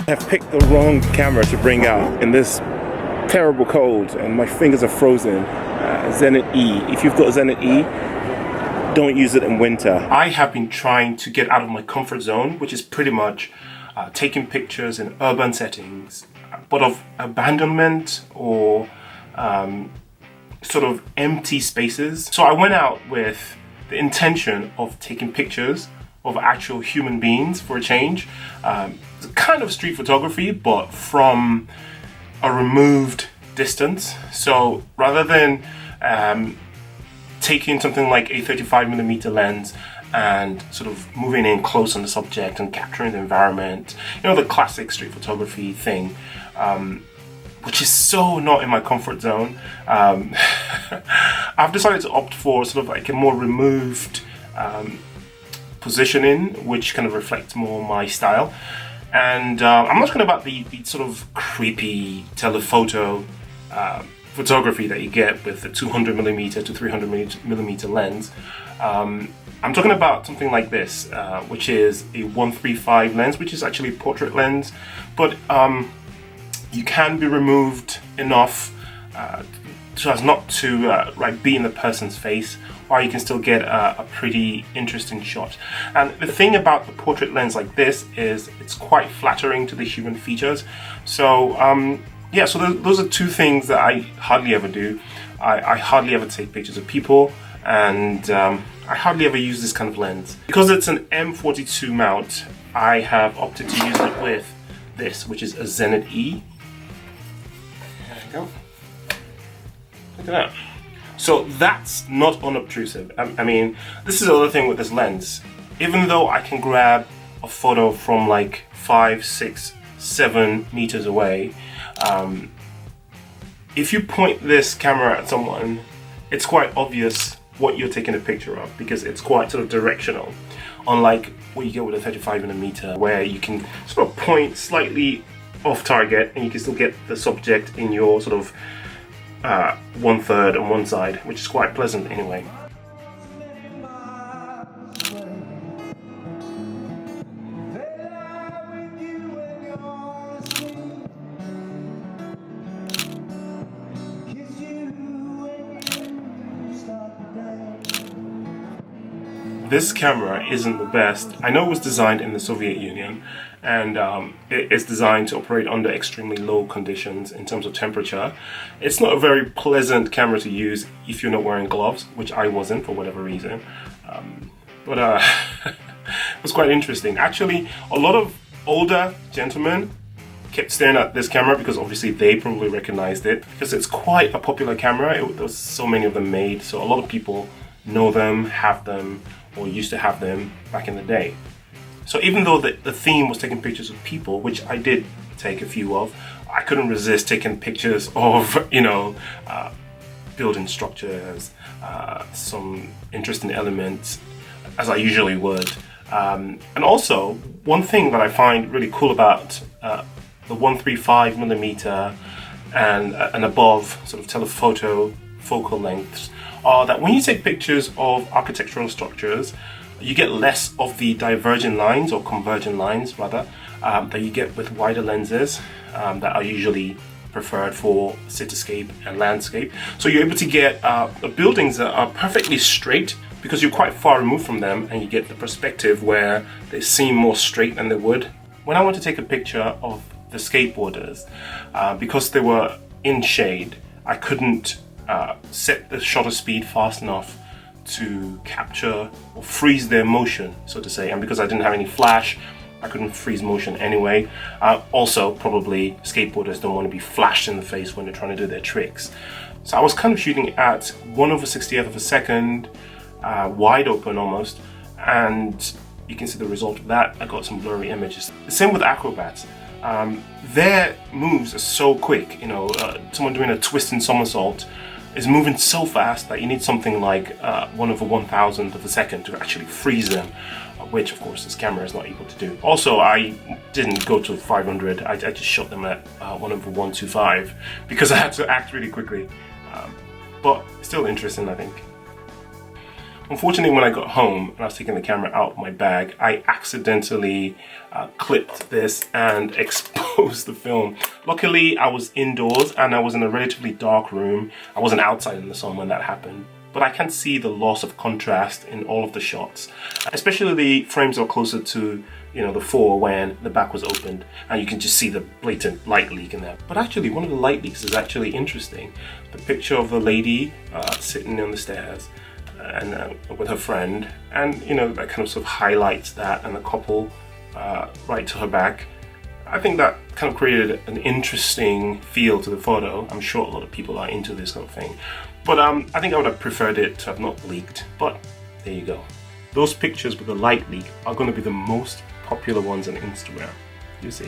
I've picked the wrong camera to bring out in this terrible cold and my fingers are frozen. Zenit-E. If you've got Zenit-E, don't use it in winter. I have been trying to get out of my comfort zone, which is pretty much taking pictures in urban settings, but of abandonment or sort of empty spaces. So I went out with the intention of taking pictures of actual human beings for a change. It's kind of street photography, but from a removed distance. So rather than taking something like a 35mm lens and sort of moving in close on the subject and capturing the environment, you know, the classic street photography thing, which is so not in my comfort zone. I've decided to opt for sort of like a more removed positioning, which kind of reflects more my style. And I'm not talking about the sort of creepy telephoto photography that you get with the 200mm to 300mm lens. I'm talking about something like this, which is a 135 lens, which is actually a portrait lens, but you can be removed enough so as not to like be in the person's face, or you can still get a pretty interesting shot. And the thing about the portrait lens like this is it's quite flattering to the human features. So yeah, so those are two things that I hardly ever do. I hardly ever take pictures of people, and I hardly ever use this kind of lens. Because it's an M42 mount, I have opted to use it with this, which is a Zenit-E. There we go. Look at that. So that's not unobtrusive. I mean, this is the other thing with this lens. Even though I can grab a photo from like 5, 6, 7 meters away, if you point this camera at someone, it's quite obvious what you're taking a picture of, because it's quite sort of directional. Unlike what you get with a 35mm, where you can sort of point slightly off target and you can still get the subject in your sort of 1/3 on one side, which is quite pleasant anyway. This camera isn't the best. I know it was designed in the Soviet Union, and it's designed to operate under extremely low conditions in terms of temperature. It's not a very pleasant camera to use if you're not wearing gloves, which I wasn't for whatever reason. But it was quite interesting. Actually, a lot of older gentlemen kept staring at this camera because obviously they probably recognized it, because it's quite a popular camera. There was so many of them made, so a lot of people know them, have them, or used to have them back in the day. So even though the theme was taking pictures of people, which I did take a few of, I couldn't resist taking pictures of, you know, building structures, some interesting elements, as I usually would. And also, one thing that I find really cool about the 135mm and above sort of telephoto focal lengths are that when you take pictures of architectural structures, you get less of the divergent lines, or convergent lines rather, that you get with wider lenses that are usually preferred for cityscape and landscape. So you're able to get buildings that are perfectly straight because you're quite far removed from them, and you get the perspective where they seem more straight than they would. When I want to take a picture of the skateboarders, because they were in shade, I couldn't set the shutter speed fast enough to capture or freeze their motion, so to say. And because I didn't have any flash, I couldn't freeze motion anyway. Also, probably skateboarders don't want to be flashed in the face when they're trying to do their tricks. So I was kind of shooting at 1/60th of a second, wide open almost, and you can see the result of that. I got some blurry images. The same with acrobats. Their moves are so quick. You know, someone doing a twist and somersault is moving so fast that you need something like 1/1000th of a second to actually freeze them, which of course this camera is not able to do. Also, I didn't go to 500, I just shot them at 1/125 because I had to act really quickly, but still interesting, I think. Unfortunately, when I got home and I was taking the camera out of my bag, I accidentally clipped this and exposed post the film. Luckily, I was indoors and I was in a relatively dark room. I wasn't outside in the sun when that happened. But I can see the loss of contrast in all of the shots, especially the frames that are closer to, you know, the fore when the back was opened, and you can just see the blatant light leak in there. But actually, one of the light leaks is actually interesting. The picture of the lady sitting on the stairs and with her friend, and you know, that kind of sort of highlights that, and the couple right to her back. I think that kind of created an interesting feel to the photo. I'm sure a lot of people are into this kind of thing. But I think I would have preferred it to have not leaked. But there you go. Those pictures with the light leak are going to be the most popular ones on Instagram. You see.